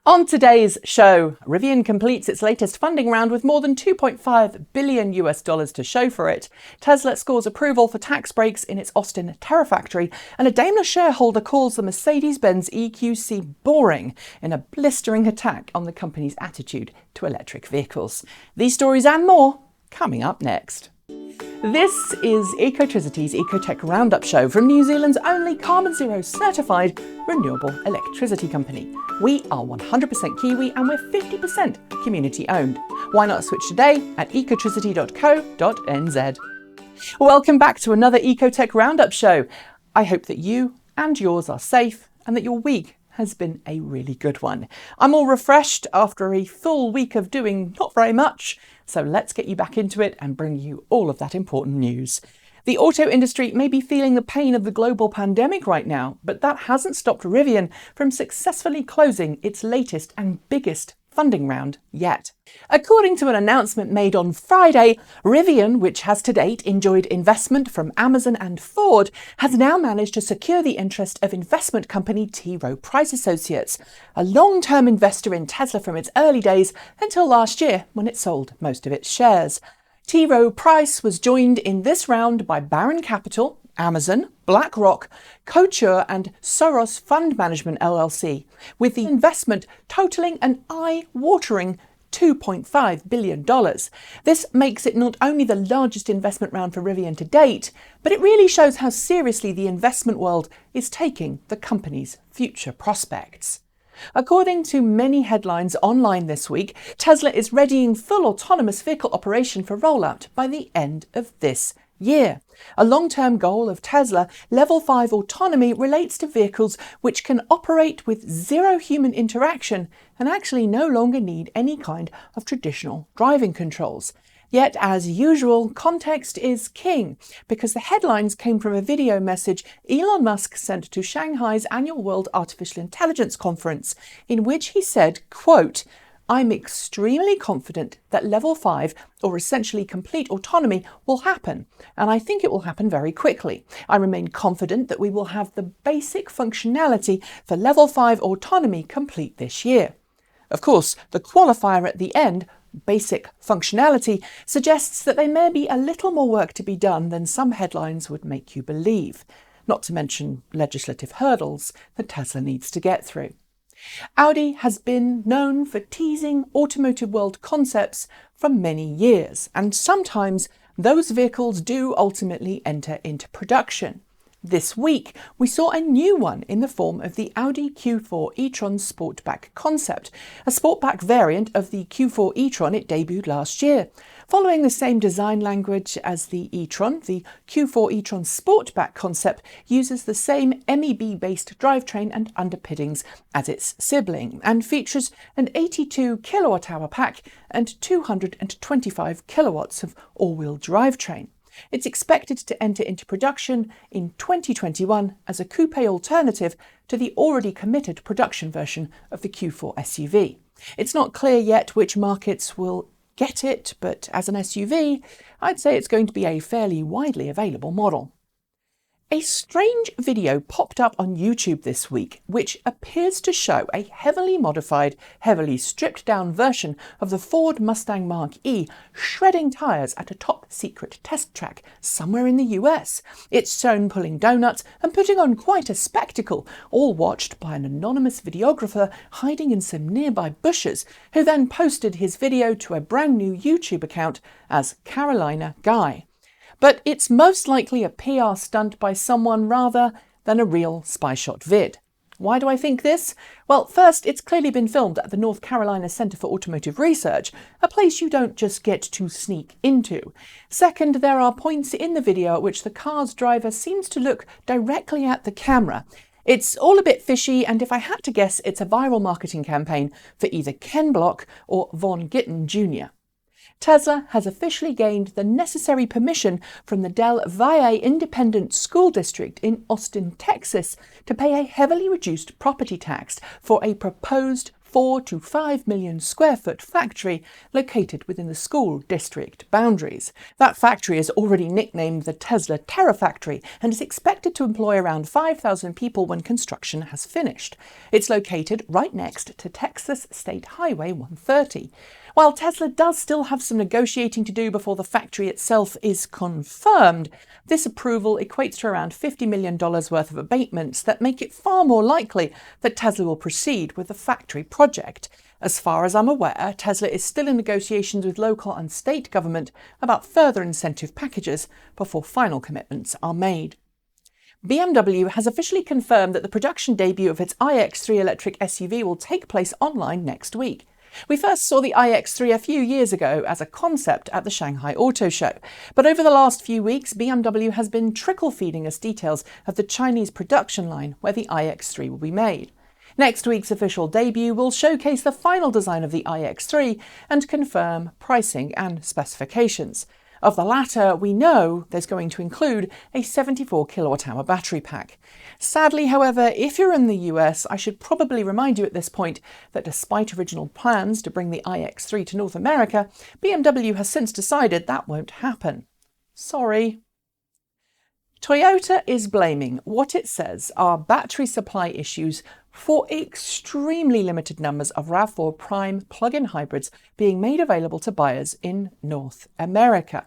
On today's show, Rivian completes its latest funding round with more than $2.5 billion to show for it. Tesla scores approval for tax breaks in its Austin Terrafactory, and a Daimler shareholder calls the Mercedes-Benz EQC boring in a blistering attack on the company's attitude to electric vehicles. These stories and more coming up next. This is Ecotricity's ecoTEC Roundup show from New Zealand's only carboNZero certified renewable electricity company. We are 100% Kiwi and we're 50% community owned. Why not switch today at ecotricity.co.nz. Welcome back to another ecoTEC Roundup show. I hope that you and yours are safe and that your week has been a really good one. I'm all refreshed after a full week of doing not very much, so let's get you back into it and bring you all of that important news. The auto industry may be feeling the pain of the global pandemic right now, but that hasn't stopped Rivian from successfully closing its latest and biggest funding round yet. According to an announcement made on Friday, Rivian, which has to date enjoyed investment from Amazon and Ford, has now managed to secure the interest of investment company T.Rowe Price Associates, a long-term investor in Tesla from its early days until last year when it sold most of its shares. T.Rowe Price was joined in this round by Baron Capital, Amazon, BlackRock, Couture and Soros Fund Management LLC, with the investment totalling an eye-watering $2.5 billion. This makes it not only the largest investment round for Rivian to date, but it really shows how seriously the investment world is taking the company's future prospects. According to many headlines online this week, Tesla is readying full autonomous vehicle operation for rollout by the end of this year. A long-term goal of Tesla, Level 5 autonomy relates to vehicles which can operate with zero human interaction and actually no longer need any kind of traditional driving controls. Yet, as usual, context is king, because the headlines came from a video message Elon Musk sent to Shanghai's annual World Artificial Intelligence Conference, in which he said, quote, "I'm extremely confident that Level 5, or essentially complete autonomy, will happen, and I think it will happen very quickly. I remain confident that we will have the basic functionality for Level 5 autonomy complete this year." Of course, the qualifier at the end, basic functionality, suggests that there may be a little more work to be done than some headlines would make you believe, not to mention legislative hurdles that Tesla needs to get through. Audi has been known for teasing automotive world concepts for many years, and sometimes those vehicles do ultimately enter into production. This week, we saw a new one in the form of the Audi Q4 e-tron sportback concept, a sportback variant of the Q4 e-tron it debuted last year. Following the same design language as the e-tron, the Q4 e-tron sportback concept uses the same MEB-based drivetrain and underpinnings as its sibling, and features an 82 kilowatt-hour pack and 225 kilowatts of all-wheel drivetrain. It's expected to enter into production in 2021 as a coupe alternative to the already committed production version of the Q4 SUV. It's not clear yet which markets will get it, but as an SUV, I'd say it's going to be a fairly widely available model. A strange video popped up on YouTube this week, which appears to show a heavily modified, heavily stripped down version of the Ford Mustang Mach-E shredding tyres at a top-secret test track somewhere in the US. It's shown pulling donuts and putting on quite a spectacle, all watched by an anonymous videographer hiding in some nearby bushes, who then posted his video to a brand new YouTube account as Carolina Guy. But it's most likely a PR stunt by someone rather than a real spy shot vid. Why do I think this? Well, first, it's clearly been filmed at the North Carolina Center for Automotive Research, a place you don't just get to sneak into. Second, there are points in the video at which the car's driver seems to look directly at the camera. It's all a bit fishy, and if I had to guess, it's a viral marketing campaign for either Ken Block or Von Gittin Jr. Tesla has officially gained the necessary permission from the Del Valle Independent School District in Austin, Texas, to pay a heavily reduced property tax for a proposed 4 to 5 million square foot factory located within the school district boundaries. That factory is already nicknamed the Tesla Terrafactory and is expected to employ around 5,000 people when construction has finished. It's located right next to Texas State Highway 130. While Tesla does still have some negotiating to do before the factory itself is confirmed, this approval equates to around $50 million worth of abatements that make it far more likely that Tesla will proceed with the factory project. As far as I'm aware, Tesla is still in negotiations with local and state government about further incentive packages before final commitments are made. BMW has officially confirmed that the production debut of its iX3 electric SUV will take place online next week. We first saw the iX3 a few years ago as a concept at the Shanghai Auto Show, but over the last few weeks BMW has been trickle-feeding us details of the Chinese production line where the iX3 will be made. Next week's official debut will showcase the final design of the iX3 and confirm pricing and specifications. Of the latter, we know there's going to include a 74 kWh battery pack. Sadly, however, if you're in the US, I should probably remind you at this point that despite original plans to bring the iX3 to North America, BMW has since decided that won't happen. Sorry. Toyota is blaming what it says are battery supply issues for extremely limited numbers of RAV4 Prime plug-in hybrids being made available to buyers in North America.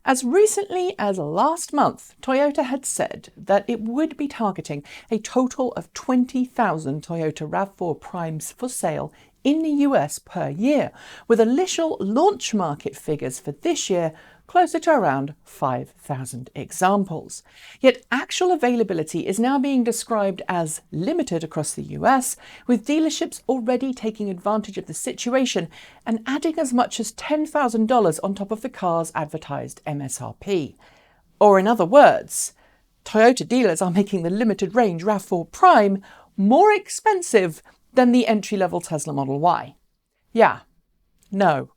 As recently as last month, Toyota had said that it would be targeting a total of 20,000 Toyota RAV4 Primes for sale in the US per year, with initial launch market figures for this year closer to around 5,000 examples. Yet actual availability is now being described as limited across the US, with dealerships already taking advantage of the situation and adding as much as $10,000 on top of the car's advertised MSRP. Or in other words, Toyota dealers are making the limited range RAV4 Prime more expensive than the entry-level Tesla Model Y. Yeah, no.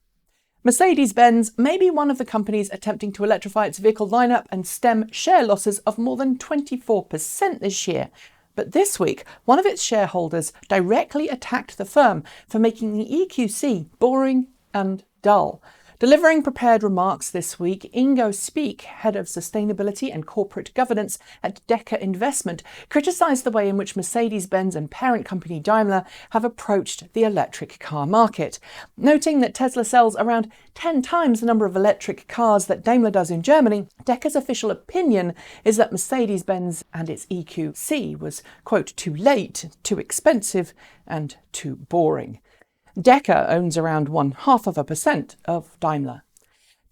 Mercedes-Benz may be one of the companies attempting to electrify its vehicle lineup and stem share losses of more than 24% this year. But this week, one of its shareholders directly attacked the firm for making the EQC boring and dull. Delivering prepared remarks this week, Ingo Speak, head of sustainability and corporate governance at Decker Investment, criticised the way in which Mercedes-Benz and parent company Daimler have approached the electric car market, noting that Tesla sells around 10 times the number of electric cars that Daimler does in Germany. Decker's official opinion is that Mercedes-Benz and its EQC was, quote, too late, too expensive, and too boring. Decker owns around 0.5% of Daimler.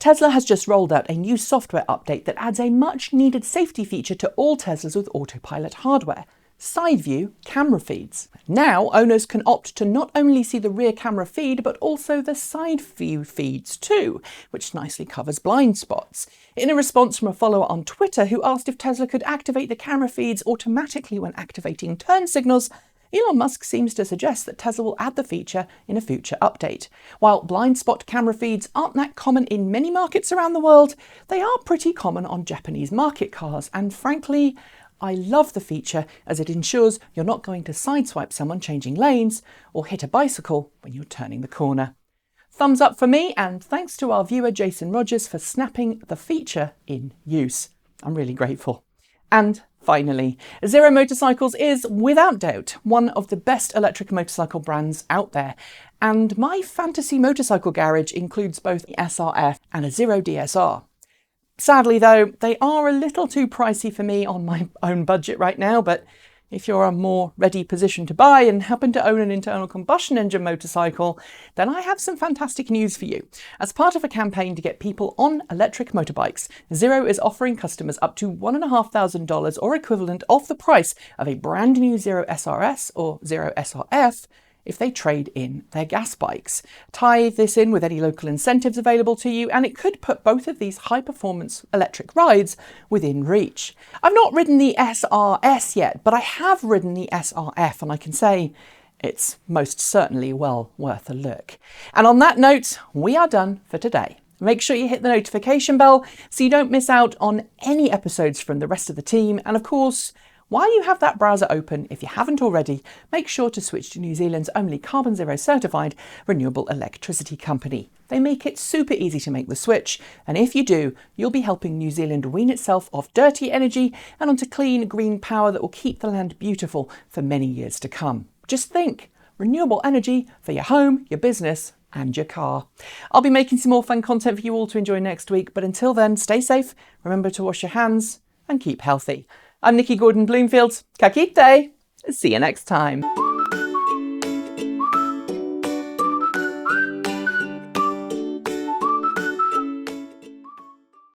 Tesla has just rolled out a new software update that adds a much-needed safety feature to all Teslas with autopilot hardware: side view camera feeds. Now, owners can opt to not only see the rear camera feed, but also the side view feeds too, which nicely covers blind spots. In a response from a follower on Twitter who asked if Tesla could activate the camera feeds automatically when activating turn signals, Elon Musk seems to suggest that Tesla will add the feature in a future update. While blind spot camera feeds aren't that common in many markets around the world, they are pretty common on Japanese market cars, and frankly, I love the feature as it ensures you're not going to sideswipe someone changing lanes or hit a bicycle when you're turning the corner. Thumbs up for me, and thanks to our viewer Jason Rogers for snapping the feature in use. I'm really grateful. And finally, Zero Motorcycles is, without doubt, one of the best electric motorcycle brands out there, and my fantasy motorcycle garage includes both the SRF and a Zero DSR. Sadly though, they are a little too pricey for me on my own budget right now, but if you're a more ready position to buy and happen to own an internal combustion engine motorcycle, then I have some fantastic news for you. As part of a campaign to get people on electric motorbikes, Zero is offering customers up to $1,500 or equivalent off the price of a brand new Zero SRS or Zero SRF if they trade in their gas bikes. Tie this in with any local incentives available to you, and it could put both of these high-performance electric rides within reach. I've not ridden the SRS yet, but I have ridden the SRF, and I can say it's most certainly well worth a look. And on that note, we are done for today. Make sure you hit the notification bell so you don't miss out on any episodes from the rest of the team, and of course, While you have that browser open, if you haven't already, make sure to switch to New Zealand's only carboNZero certified renewable electricity company. They make it super easy to make the switch, and if you do, you'll be helping New Zealand wean itself off dirty energy and onto clean green power that will keep the land beautiful for many years to come. Just think, renewable energy for your home, your business and your car. I'll be making some more fun content for you all to enjoy next week, but until then, stay safe, remember to wash your hands and keep healthy. I'm Nikki Gordon-Bloomfield. Ka kite! See you next time.